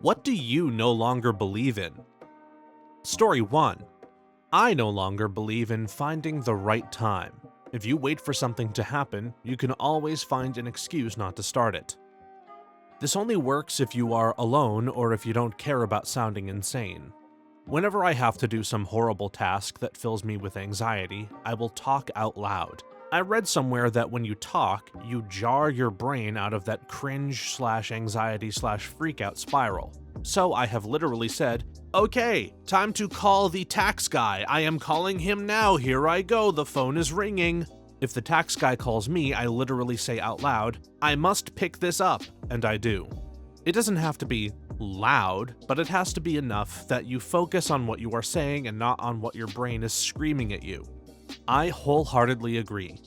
What do you no longer believe in? Story 1. I no longer believe in finding the right time. If you wait for something to happen, you can always find an excuse not to start it. This only works if you are alone or if you don't care about sounding insane. Whenever I have to do some horrible task that fills me with anxiety, I will talk out loud. I read somewhere that when you talk, you jar your brain out of that cringe/anxiety/freakout spiral. So I have literally said, "Okay, time to call the tax guy. I am calling him now. Here I go. The phone is ringing." If the tax guy calls me, I literally say out loud, "I must pick this up," and I do. It doesn't have to be loud, but it has to be enough that you focus on what you are saying and not on what your brain is screaming at you. I wholeheartedly agree.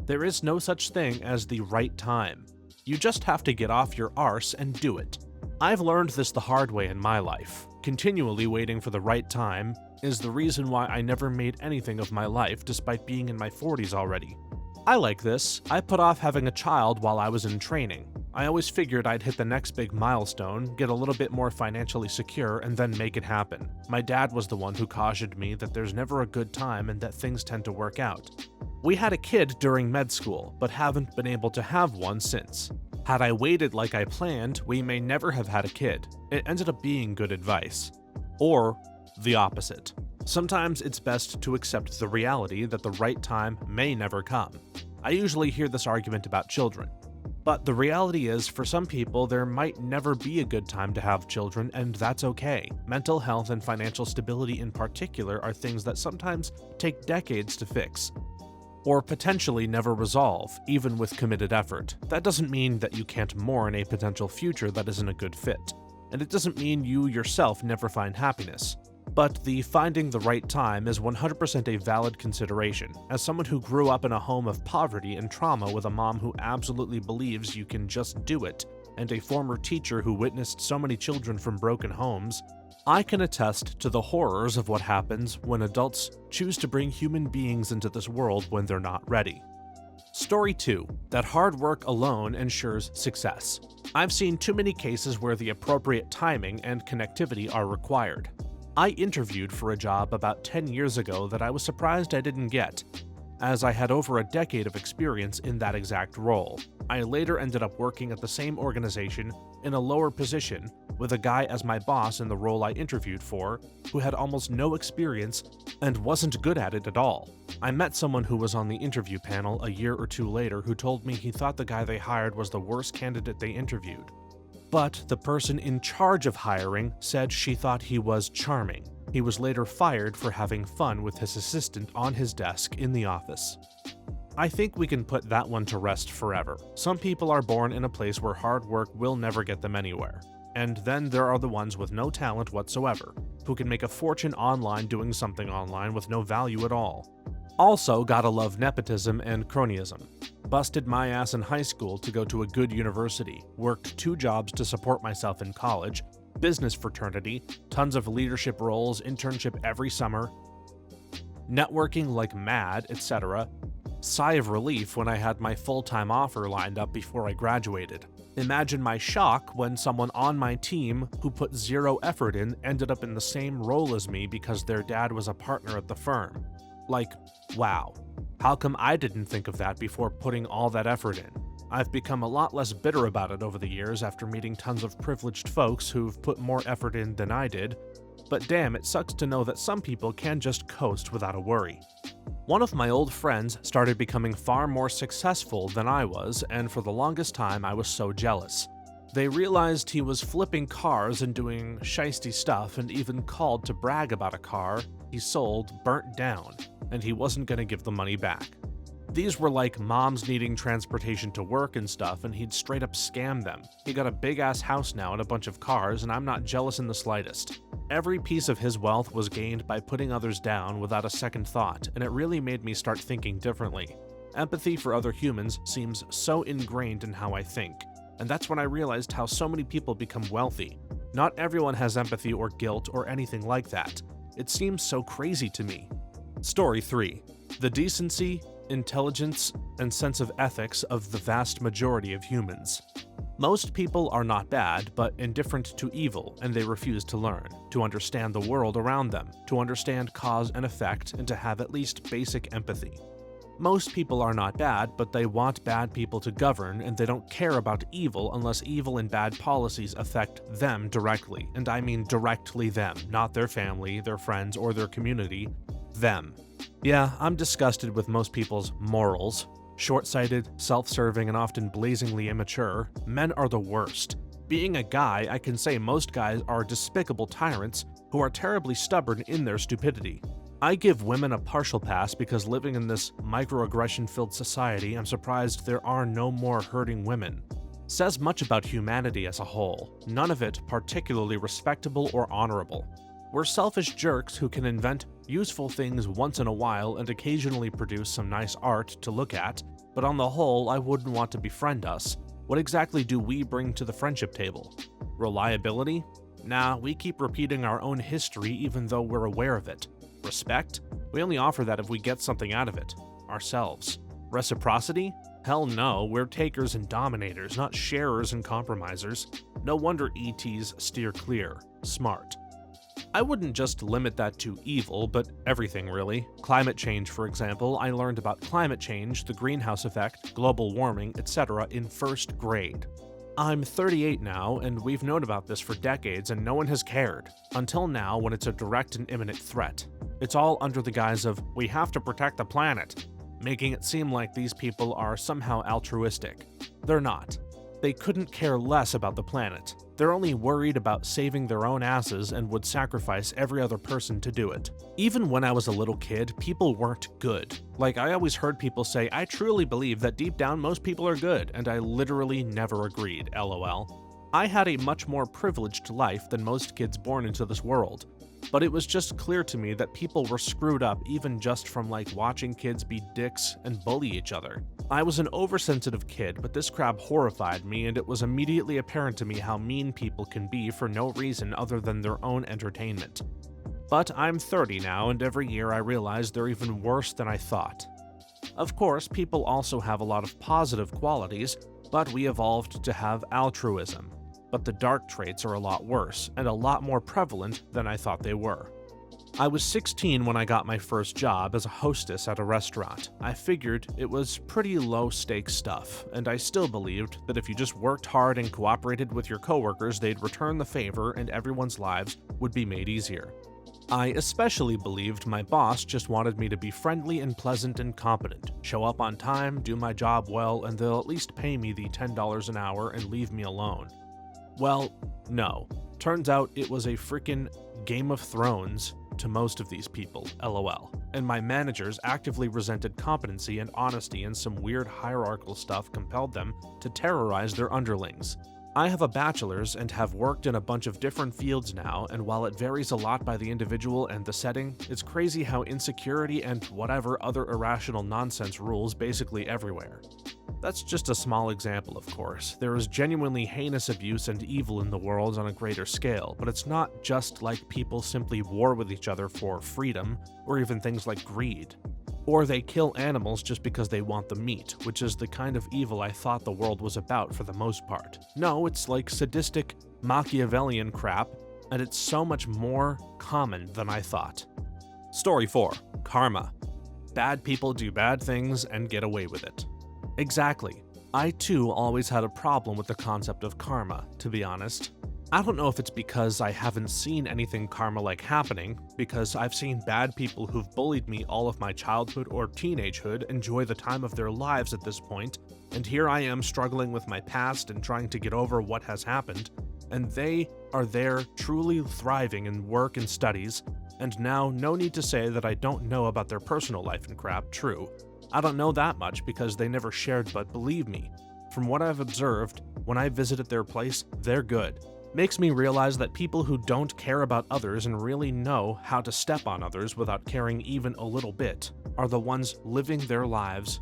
There is no such thing as the right time. You just have to get off your arse and do it. I've learned this the hard way in my life. Continually waiting for the right time is the reason why I never made anything of my life despite being in my 40s already. I like this. I put off having a child while I was in training. I always figured I'd hit the next big milestone, get a little bit more financially secure, and then make it happen. My dad was the one who cautioned me that there's never a good time and that things tend to work out. We had a kid during med school, but haven't been able to have one since. Had I waited like I planned, we may never have had a kid. It ended up being good advice. Or the opposite. Sometimes it's best to accept the reality that the right time may never come. I usually hear this argument about children. But the reality is, for some people, there might never be a good time to have children, and that's okay. Mental health and financial stability in particular are things that sometimes take decades to fix, or potentially never resolve, even with committed effort. That doesn't mean that you can't mourn a potential future that isn't a good fit, and it doesn't mean you yourself never find happiness. But the finding the right time is 100% a valid consideration. As someone who grew up in a home of poverty and trauma with a mom who absolutely believes you can just do it, and a former teacher who witnessed so many children from broken homes, I can attest to the horrors of what happens when adults choose to bring human beings into this world when they're not ready. Story 2. That hard work alone ensures success. I've seen too many cases where the appropriate timing and connectivity are required. I interviewed for a job about 10 years ago that I was surprised I didn't get, as I had over a decade of experience in that exact role. I later ended up working at the same organization in a lower position with a guy as my boss in the role I interviewed for, who had almost no experience and wasn't good at it at all. I met someone who was on the interview panel a year or two later who told me he thought the guy they hired was the worst candidate they interviewed. But the person in charge of hiring said she thought he was charming. He was later fired for having fun with his assistant on his desk in the office. I think we can put that one to rest forever. Some people are born in a place where hard work will never get them anywhere. And then there are the ones with no talent whatsoever, who can make a fortune online doing something online with no value at all. Also, gotta love nepotism and cronyism. Busted my ass in high school to go to a good university, worked 2 jobs to support myself in college, business fraternity, tons of leadership roles, internship every summer, networking like mad, etc. Sigh of relief when I had my full-time offer lined up before I graduated. Imagine my shock when someone on my team who put 0 effort in ended up in the same role as me because their dad was a partner at the firm. Like, wow. How come I didn't think of that before putting all that effort in? I've become a lot less bitter about it over the years after meeting tons of privileged folks who've put more effort in than I did, but damn, it sucks to know that some people can just coast without a worry. One of my old friends started becoming far more successful than I was, and for the longest time I was so jealous. They realized he was flipping cars and doing shiesty stuff, and even called to brag about a car he sold burnt down, and he wasn't going to give the money back. These were like moms needing transportation to work and stuff, and he'd straight up scam them. He got a big-ass house now and a bunch of cars, and I'm not jealous in the slightest. Every piece of his wealth was gained by putting others down without a second thought, and it really made me start thinking differently. Empathy for other humans seems so ingrained in how I think, and that's when I realized how so many people become wealthy. Not everyone has empathy or guilt or anything like that. It seems so crazy to me. Story 3. The decency, intelligence, and sense of ethics of the vast majority of humans. Most people are not bad, but indifferent to evil, and they refuse to learn, to understand the world around them, to understand cause and effect, and to have at least basic empathy. Most people are not bad, but they want bad people to govern, and they don't care about evil unless evil and bad policies affect them directly, and I mean directly them, not their family, their friends, or their community, them. Yeah, I'm disgusted with most people's morals. Short-sighted, self-serving, and often blazingly immature, men are the worst. Being a guy, I can say most guys are despicable tyrants who are terribly stubborn in their stupidity. I give women a partial pass because living in this microaggression-filled society, I'm surprised there are no more hurting women. Says much about humanity as a whole, none of it particularly respectable or honorable. We're selfish jerks who can invent useful things once in a while and occasionally produce some nice art to look at, but on the whole, I wouldn't want to befriend us. What exactly do we bring to the friendship table? Reliability? Nah, we keep repeating our own history even though we're aware of it. Respect? We only offer that if we get something out of it. Ourselves. Reciprocity? Hell no, we're takers and dominators, not sharers and compromisers. No wonder ETs steer clear. Smart. I wouldn't just limit that to evil, but everything really. Climate change, for example, I learned about climate change, the greenhouse effect, global warming, etc. in first grade. I'm 38 now, and we've known about this for decades and no one has cared. Until now, when it's a direct and imminent threat. It's all under the guise of, we have to protect the planet, making it seem like these people are somehow altruistic. They're not. They couldn't care less about the planet. They're only worried about saving their own asses and would sacrifice every other person to do it. Even when I was a little kid, people weren't good. Like, I always heard people say, I truly believe that deep down most people are good, and I literally never agreed, lol. I had a much more privileged life than most kids born into this world. But it was just clear to me that people were screwed up even just from watching kids be dicks and bully each other. I was an oversensitive kid, but this crap horrified me, and it was immediately apparent to me how mean people can be for no reason other than their own entertainment. But I'm 30 now, and every year I realize they're even worse than I thought. Of course, people also have a lot of positive qualities, but we evolved to have altruism. But the dark traits are a lot worse, and a lot more prevalent than I thought they were. I was 16 when I got my first job as a hostess at a restaurant. I figured it was pretty low-stakes stuff, and I still believed that if you just worked hard and cooperated with your coworkers, they'd return the favor and everyone's lives would be made easier. I especially believed my boss just wanted me to be friendly and pleasant and competent, show up on time, do my job well, and they'll at least pay me the $10 an hour and leave me alone. Well, no. Turns out it was a frickin' Game of Thrones to most of these people, lol. And my managers actively resented competency and honesty, and some weird hierarchical stuff compelled them to terrorize their underlings. I have a bachelor's and have worked in a bunch of different fields now, and while it varies a lot by the individual and the setting, it's crazy how insecurity and whatever other irrational nonsense rules basically everywhere. That's just a small example, of course. There is genuinely heinous abuse and evil in the world on a greater scale, but it's not just like people simply war with each other for freedom, or even things like greed. Or they kill animals just because they want the meat, which is the kind of evil I thought the world was about for the most part. No, it's like sadistic, Machiavellian crap, and it's so much more common than I thought. Story 4. Karma. Bad people do bad things and get away with it. Exactly. I too always had a problem with the concept of karma, to be honest. I don't know if it's because I haven't seen anything karma-like happening, because I've seen bad people who've bullied me all of my childhood or teenagehood enjoy the time of their lives at this point, and here I am struggling with my past and trying to get over what has happened, and they are there truly thriving in work and studies, and now no need to say that I don't know about their personal life and crap, true. I don't know that much because they never shared, but believe me, from what I've observed, when I visited their place, they're good. Makes me realize that people who don't care about others and really know how to step on others without caring even a little bit are the ones living their lives.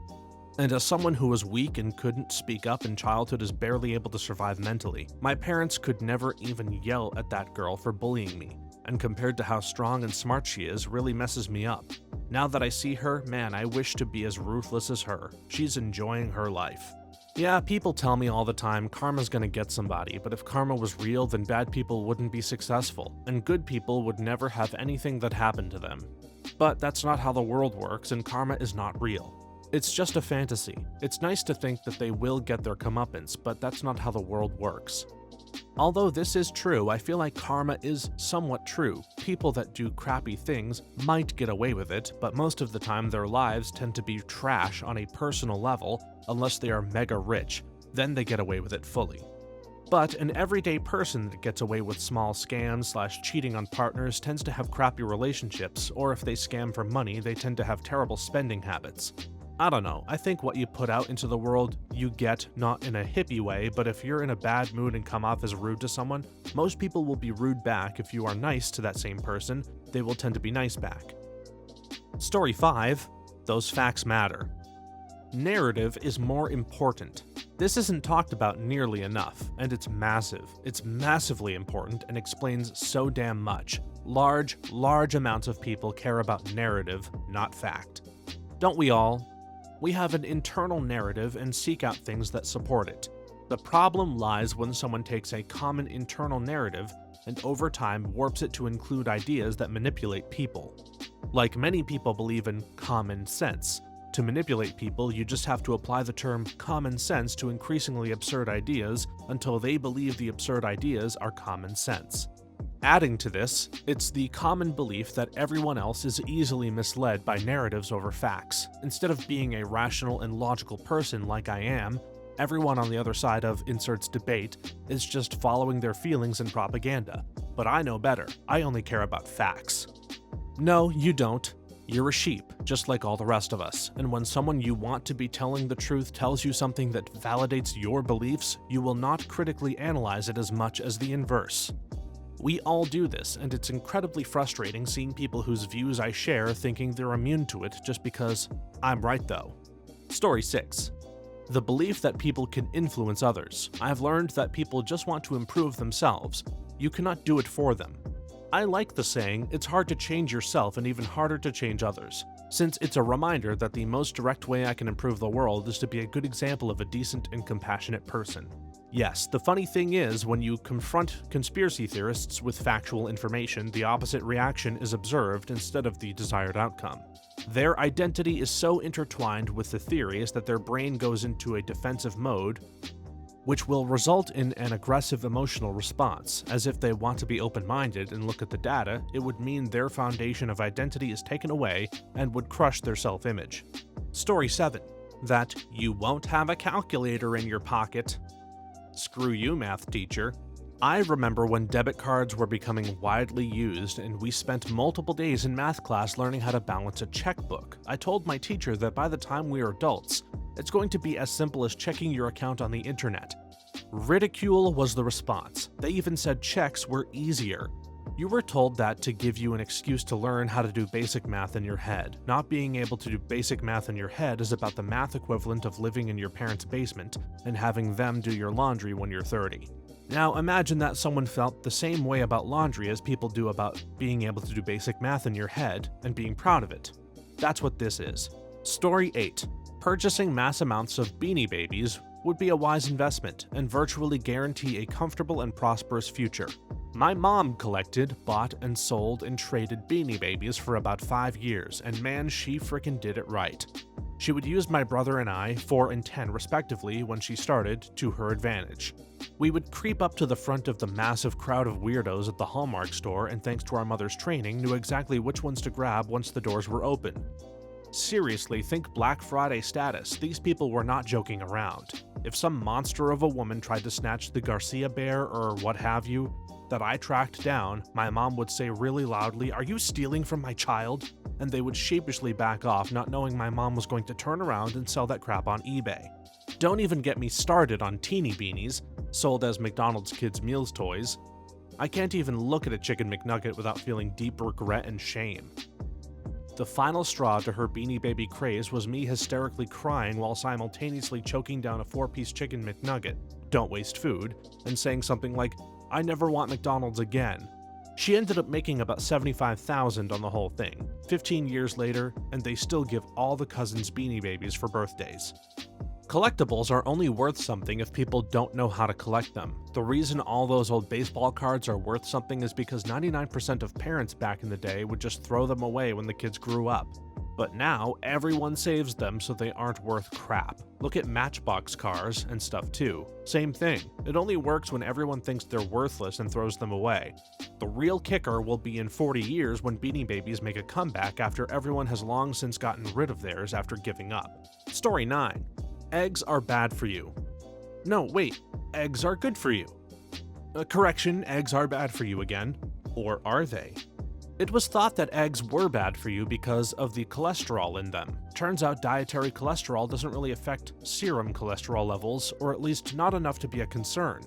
And as someone who was weak and couldn't speak up in childhood is barely able to survive mentally, my parents could never even yell at that girl for bullying me, and compared to how strong and smart she is, really messes me up. Now that I see her, man, I wish to be as ruthless as her. She's enjoying her life. Yeah, people tell me all the time karma's gonna get somebody, but if karma was real, then bad people wouldn't be successful, and good people would never have anything that happened to them. But that's not how the world works, and karma is not real. It's just a fantasy. It's nice to think that they will get their comeuppance, but that's not how the world works. Although this is true, I feel like karma is somewhat true. People that do crappy things might get away with it, but most of the time their lives tend to be trash on a personal level unless they are mega rich. Then they get away with it fully. But an everyday person that gets away with small scams / cheating on partners tends to have crappy relationships, or if they scam for money, they tend to have terrible spending habits. I don't know, I think what you put out into the world, you get, not in a hippie way, but if you're in a bad mood and come off as rude to someone, most people will be rude back. If you are nice to that same person, they will tend to be nice back. Story 5. Those facts matter. Narrative is more important. This isn't talked about nearly enough, and it's massive. It's massively important and explains so damn much. Large amounts of people care about narrative, not fact. Don't we all? We have an internal narrative and seek out things that support it. The problem lies when someone takes a common internal narrative and over time warps it to include ideas that manipulate people. Like many people believe in common sense. To manipulate people, you just have to apply the term common sense to increasingly absurd ideas until they believe the absurd ideas are common sense. Adding to this, it's the common belief that everyone else is easily misled by narratives over facts. Instead of being a rational and logical person like I am, everyone on the other side of inserts debate is just following their feelings and propaganda. But I know better. I only care about facts. No, you don't. You're a sheep, just like all the rest of us, and when someone you want to be telling the truth tells you something that validates your beliefs, you will not critically analyze it as much as the inverse. We all do this, and it's incredibly frustrating seeing people whose views I share thinking they're immune to it just because I'm right though. Story 6. The belief that people can influence others. I have learned that people just want to improve themselves. You cannot do it for them. I like the saying, it's hard to change yourself and even harder to change others, since it's a reminder that the most direct way I can improve the world is to be a good example of a decent and compassionate person. Yes, the funny thing is, when you confront conspiracy theorists with factual information, the opposite reaction is observed instead of the desired outcome. Their identity is so intertwined with the theories that their brain goes into a defensive mode, which will result in an aggressive emotional response. As if they want to be open-minded and look at the data, it would mean their foundation of identity is taken away and would crush their self-image. Story 7. That you won't have a calculator in your pocket. Screw you, math teacher. I remember when debit cards were becoming widely used and we spent multiple days in math class learning how to balance a checkbook. I told my teacher that by the time we are adults, it's going to be as simple as checking your account on the internet. Ridicule was the response. They even said checks were easier. You were told that to give you an excuse to learn how to do basic math in your head. Not being able to do basic math in your head is about the math equivalent of living in your parents' basement and having them do your laundry when you're 30. Now imagine that someone felt the same way about laundry as people do about being able to do basic math in your head and being proud of it. That's what this is. Story 8. Purchasing mass amounts of Beanie Babies would be a wise investment and virtually guarantee a comfortable and prosperous future. My mom collected, bought, and sold and traded Beanie Babies for about 5 years, and man, she frickin' did it right. She would use my brother and I, 4 and 10 respectively, when she started, to her advantage. We would creep up to the front of the massive crowd of weirdos at the Hallmark store and thanks to our mother's training, knew exactly which ones to grab once the doors were open. Seriously, think Black Friday status. These people were not joking around. If some monster of a woman tried to snatch the Garcia bear or what have you that I tracked down, my mom would say really loudly, "Are you stealing from my child?" And they would sheepishly back off, not knowing my mom was going to turn around and sell that crap on eBay. Don't even get me started on teeny beanies, sold as McDonald's kids' meals toys. I can't even look at a chicken McNugget without feeling deep regret and shame. The final straw to her Beanie Baby craze was me hysterically crying while simultaneously choking down a 4-piece chicken McNugget, don't waste food, and saying something like, "I never want McDonald's again." She ended up making about $75,000 on the whole thing, 15 years later, and they still give all the cousins Beanie Babies for birthdays. Collectibles are only worth something if people don't know how to collect them. The reason all those old baseball cards are worth something is because 99% of parents back in the day would just throw them away when the kids grew up. But now, everyone saves them so they aren't worth crap. Look at Matchbox cars and stuff too. Same thing. It only works when everyone thinks they're worthless and throws them away. The real kicker will be in 40 years when Beanie Babies make a comeback after everyone has long since gotten rid of theirs after giving up. Story 9. Eggs are bad for you. No, wait. Eggs are good for you. Correction, eggs are bad for you again. Or are they? It was thought that eggs were bad for you because of the cholesterol in them. Turns out dietary cholesterol doesn't really affect serum cholesterol levels, or at least not enough to be a concern.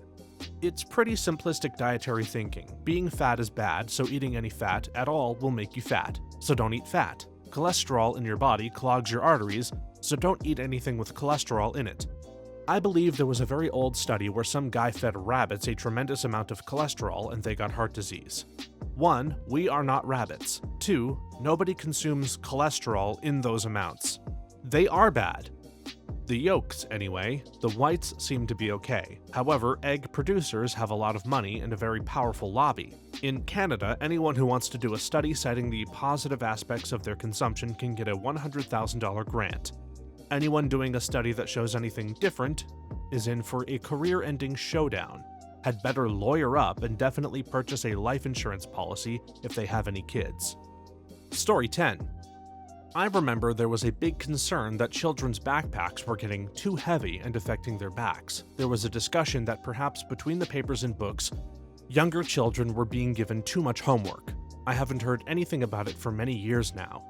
It's pretty simplistic dietary thinking. Being fat is bad, so eating any fat at all will make you fat. So don't eat fat. Cholesterol in your body clogs your arteries, so don't eat anything with cholesterol in it. I believe there was a very old study where some guy fed rabbits a tremendous amount of cholesterol and they got heart disease. 1. We are not rabbits. 2. Nobody consumes cholesterol in those amounts. They are bad. The yolks, anyway. The whites seem to be okay. However, egg producers have a lot of money and a very powerful lobby. In Canada, anyone who wants to do a study citing the positive aspects of their consumption can get a $100,000 grant. Anyone doing a study that shows anything different is in for a career-ending showdown. Had better lawyer up and definitely purchase a life insurance policy if they have any kids. Story 10. I remember there was a big concern that children's backpacks were getting too heavy and affecting their backs. There was a discussion that perhaps between the papers and books, younger children were being given too much homework. I haven't heard anything about it for many years now.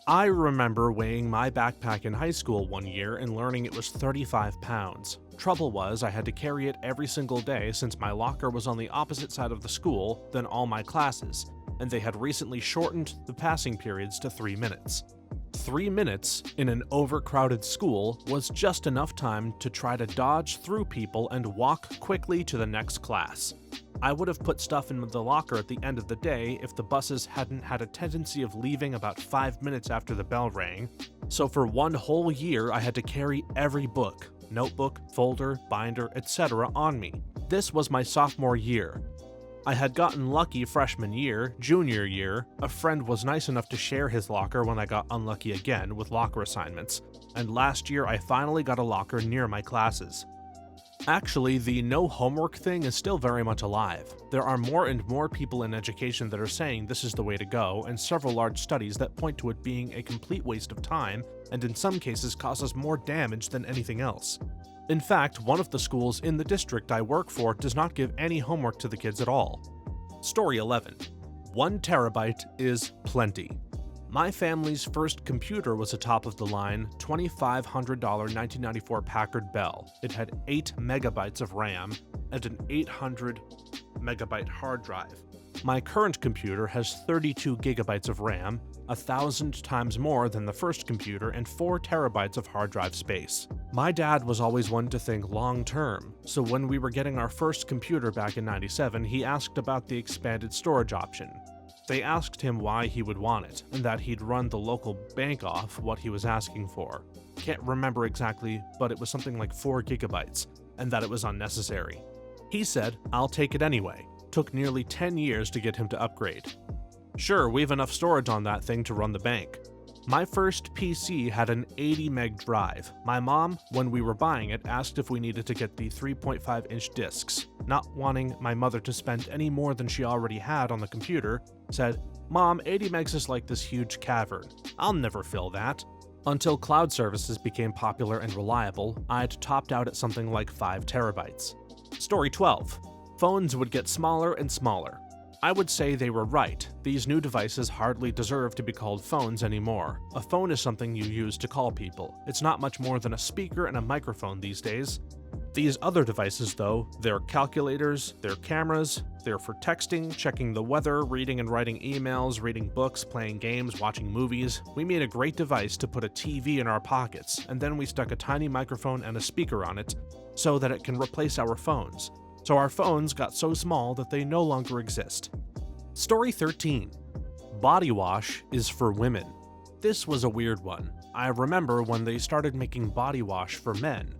I remember weighing my backpack in high school one year and learning it was 35 pounds. Trouble was, I had to carry it every single day since my locker was on the opposite side of the school than all my classes, and they had recently shortened the passing periods to 3 minutes. 3 minutes in an overcrowded school was just enough time to try to dodge through people and walk quickly to the next class. I would have put stuff in the locker at the end of the day if the buses hadn't had a tendency of leaving about 5 minutes after the bell rang, so for one whole year I had to carry every book, notebook, folder, binder, etc. on me. This was my sophomore year. I had gotten lucky freshman year. Junior year, a friend was nice enough to share his locker when I got unlucky again with locker assignments, and last year I finally got a locker near my classes. Actually, the no homework thing is still very much alive. There are more and more people in education that are saying this is the way to go, and several large studies that point to it being a complete waste of time, and in some cases causes more damage than anything else. In fact, one of the schools in the district I work for does not give any homework to the kids at all. Story 11. 1 terabyte is plenty. My family's first computer was a top-of-the-line $2,500 1994 Packard Bell. It had 8 megabytes of RAM and an 800 megabyte hard drive. My current computer has 32 gigabytes of RAM, 1,000 times more than the first computer, and 4 terabytes of hard drive space. My dad was always one to think long-term, so when we were getting our first computer back in '97, he asked about the expanded storage option. They asked him why he would want it, and that he'd run the local bank off what he was asking for. Can't remember exactly, but it was something like 4 gigabytes, and that it was unnecessary. He said, "I'll take it anyway." Took nearly 10 years to get him to upgrade. Sure, we have enough storage on that thing to run the bank. My first PC had an 80 meg drive. My mom, when we were buying it, asked if we needed to get the 3.5-inch discs. Not wanting my mother to spend any more than she already had on the computer, said, "Mom, 80 megs is like this huge cavern. I'll never fill that." Until cloud services became popular and reliable, I'd topped out at something like 5 terabytes. Story 12. Phones would get smaller and smaller. I would say they were right. These new devices hardly deserve to be called phones anymore. A phone is something you use to call people. It's not much more than a speaker and a microphone these days. These other devices, though, they're calculators, they're cameras, they're for texting, checking the weather, reading and writing emails, reading books, playing games, watching movies. We made a great device to put a TV in our pockets, and then we stuck a tiny microphone and a speaker on it so that it can replace our phones. So our phones got so small that they no longer exist. Story 13. Body wash is for women. This was a weird one. I remember when they started making body wash for men.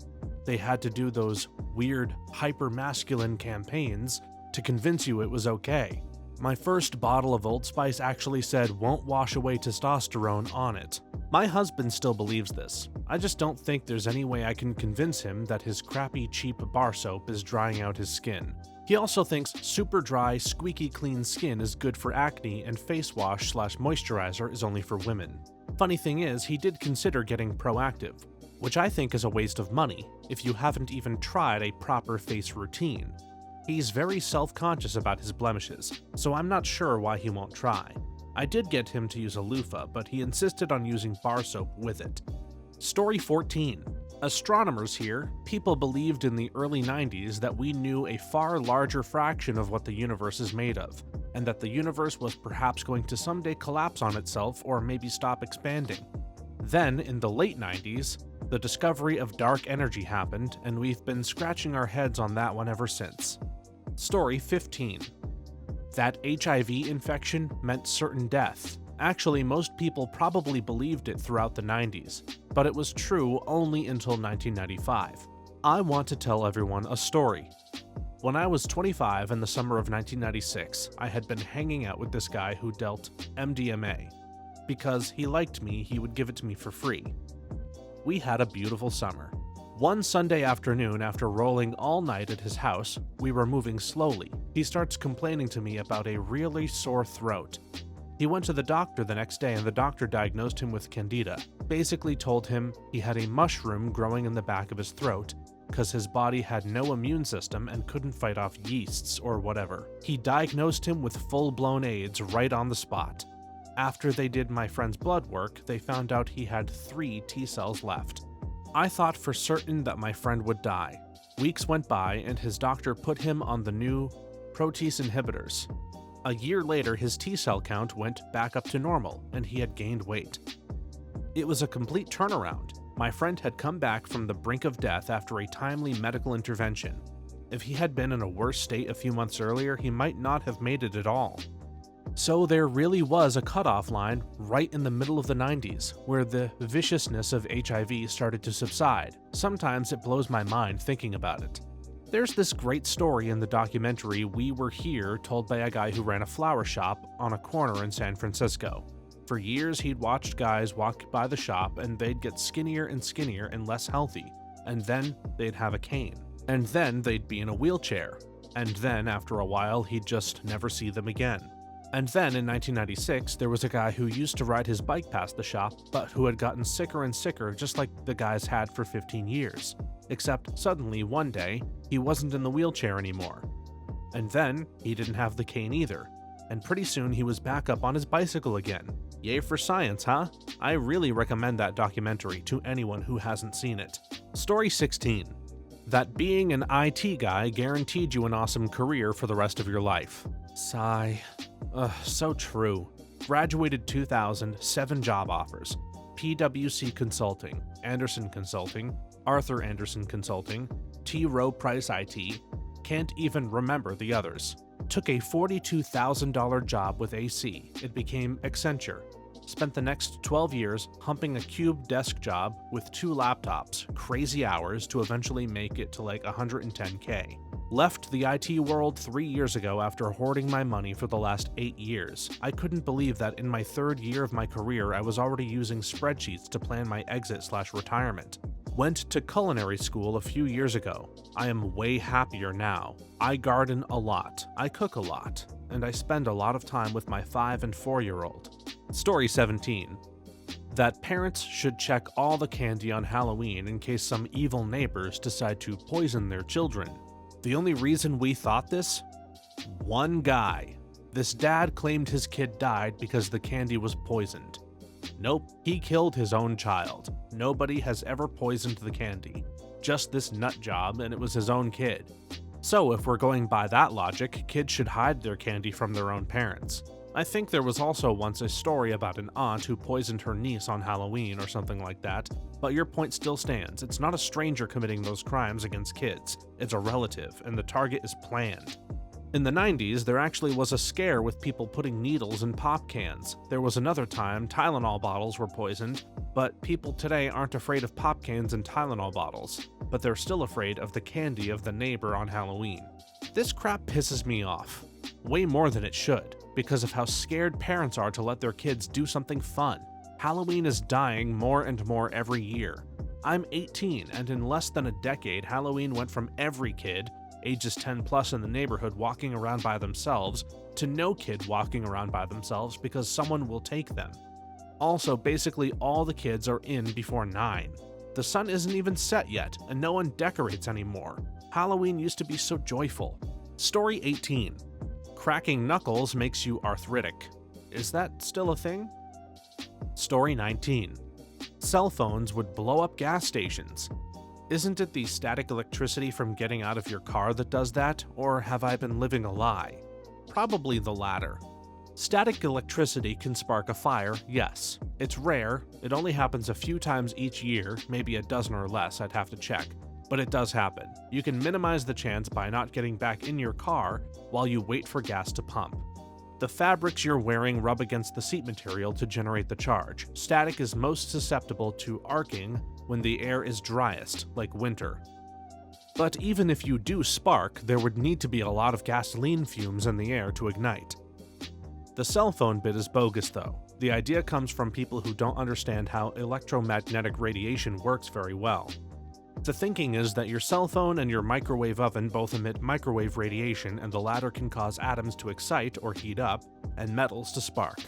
They had to do those weird, hyper-masculine campaigns to convince you it was okay. My first bottle of Old Spice actually said "won't wash away testosterone" on it. My husband still believes this. I just don't think there's any way I can convince him that his crappy, cheap bar soap is drying out his skin. He also thinks super dry, squeaky clean skin is good for acne and face wash/moisturizer is only for women. Funny thing is, he did consider getting Proactive, which I think is a waste of money if you haven't even tried a proper face routine. He's very self-conscious about his blemishes, so I'm not sure why he won't try. I did get him to use a loofah, but he insisted on using bar soap with it. Story 14. Astronomers here, people believed in the early 90s that we knew a far larger fraction of what the universe is made of, and that the universe was perhaps going to someday collapse on itself or maybe stop expanding. Then, in the late 90s, the discovery of dark energy happened, and we've been scratching our heads on that one ever since. Story 15. That HIV infection meant certain death. Actually, most people probably believed it throughout the 90s, but it was true only until 1995. I want to tell everyone a story. When I was 25 in the summer of 1996, I had been hanging out with this guy who dealt MDMA. Because he liked me, he would give it to me for free. We had a beautiful summer. One Sunday afternoon, after rolling all night at his house, we were moving slowly. He starts complaining to me about a really sore throat. He went to the doctor the next day and the doctor diagnosed him with candida. Basically told him he had a mushroom growing in the back of his throat because his body had no immune system and couldn't fight off yeasts or whatever. He diagnosed him with full-blown AIDS right on the spot. After they did my friend's blood work, they found out he had 3 T cells left. I thought for certain that my friend would die. Weeks went by and his doctor put him on the new protease inhibitors. A year later, his T-cell count went back up to normal, and he had gained weight. It was a complete turnaround. My friend had come back from the brink of death after a timely medical intervention. If he had been in a worse state a few months earlier, he might not have made it at all. So there really was a cutoff line right in the middle of the 90s, where the viciousness of HIV started to subside. Sometimes it blows my mind thinking about it. There's this great story in the documentary We Were Here, told by a guy who ran a flower shop on a corner in San Francisco. For years, he'd watched guys walk by the shop and they'd get skinnier and less healthy, and then they'd have a cane, and then they'd be in a wheelchair, and then after a while, he'd just never see them again. And then in 1996, there was a guy who used to ride his bike past the shop, but who had gotten sicker and sicker just like the guys had for 15 years. Except suddenly, one day, he wasn't in the wheelchair anymore. And then, he didn't have the cane either. And pretty soon he was back up on his bicycle again. Yay for science, huh? I really recommend that documentary to anyone who hasn't seen it. Story 16. That being an IT guy guaranteed you an awesome career for the rest of your life. Sigh. So true. Graduated 2000, 7 job offers. PwC Consulting, Anderson Consulting, Arthur Anderson Consulting, T. Rowe Price IT, can't even remember the others. Took a $42,000 job with AC. It became Accenture. Spent the next 12 years humping a cube desk job with 2 laptops, crazy hours to eventually make it to like $110K. Left the IT world 3 years ago after hoarding my money for the last 8 years. I couldn't believe that in my 3rd year of my career I was already using spreadsheets to plan my exit/retirement. Went to culinary school a few years ago. I am way happier now. I garden a lot, I cook a lot, and I spend a lot of time with my 5 and 4-year-old. Story 17. That parents should check all the candy on Halloween in case some evil neighbors decide to poison their children. The only reason we thought this? One guy. This dad claimed his kid died because the candy was poisoned. Nope, he killed his own child. Nobody has ever poisoned the candy. Just this nut job, and it was his own kid. So if we're going by that logic, kids should hide their candy from their own parents. I think there was also once a story about an aunt who poisoned her niece on Halloween or something like that, but your point still stands. It's not a stranger committing those crimes against kids. It's a relative, and the target is planned. In the 90s, there actually was a scare with people putting needles in pop cans. There was another time Tylenol bottles were poisoned, but people today aren't afraid of pop cans and Tylenol bottles, but they're still afraid of the candy of the neighbor on Halloween. This crap pisses me off, way more than it should, because of how scared parents are to let their kids do something fun. Halloween is dying more and more every year. I'm 18, and in less than a decade, Halloween went from every kid, ages 10 plus in the neighborhood, walking around by themselves, to no kid walking around by themselves because someone will take them. Also, basically all the kids are in before 9. The sun isn't even set yet, and no one decorates anymore. Halloween used to be so joyful. Story 18. Cracking knuckles makes you arthritic. Is that still a thing? Story 19. Cell phones would blow up gas stations. Isn't it the static electricity from getting out of your car that does that, or have I been living a lie? Probably the latter. Static electricity can spark a fire, yes. It's rare, it only happens a few times each year, maybe a dozen or less, I'd have to check. But it does happen. You can minimize the chance by not getting back in your car while you wait for gas to pump. The fabrics you're wearing rub against the seat material to generate the charge. Static is most susceptible to arcing when the air is driest, like winter. But even if you do spark, there would need to be a lot of gasoline fumes in the air to ignite. The cell phone bit is bogus though. The idea comes from people who don't understand how electromagnetic radiation works very well. The thinking is that your cell phone and your microwave oven both emit microwave radiation, and the latter can cause atoms to excite or heat up, and metals to spark.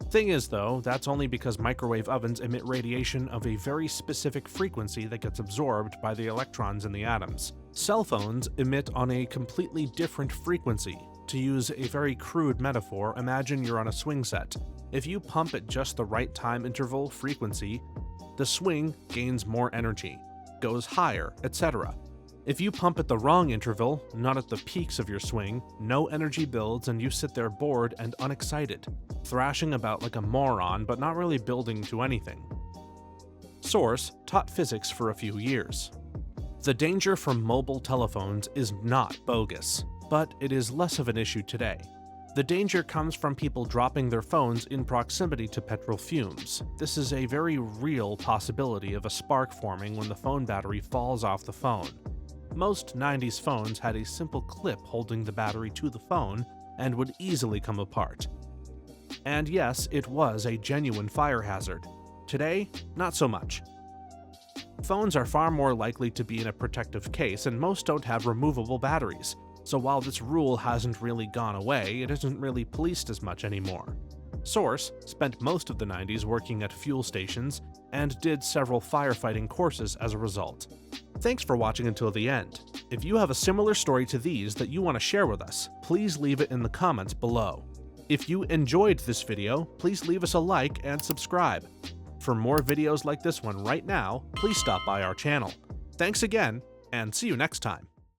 Thing is though, that's only because microwave ovens emit radiation of a very specific frequency that gets absorbed by the electrons in the atoms. Cell phones emit on a completely different frequency. To use a very crude metaphor, imagine you're on a swing set. If you pump at just the right time interval frequency, the swing gains more energy, goes higher, etc. If you pump at the wrong interval, not at the peaks of your swing, no energy builds and you sit there bored and unexcited, thrashing about like a moron but not really building to anything. Source: taught physics for a few years. The danger from mobile telephones is not bogus, but it is less of an issue today. The danger comes from people dropping their phones in proximity to petrol fumes. This is a very real possibility of a spark forming when the phone battery falls off the phone. Most 90s phones had a simple clip holding the battery to the phone and would easily come apart. And yes, it was a genuine fire hazard. Today, not so much. Phones are far more likely to be in a protective case, and most don't have removable batteries. So while this rule hasn't really gone away, it isn't really policed as much anymore. Source: spent most of the 90s working at fuel stations and did several firefighting courses as a result. Thanks for watching until the end. If you have a similar story to these that you want to share with us, please leave it in the comments below. If you enjoyed this video, please leave us a like and subscribe. For more videos like this one right now, please stop by our channel. Thanks again, and see you next time.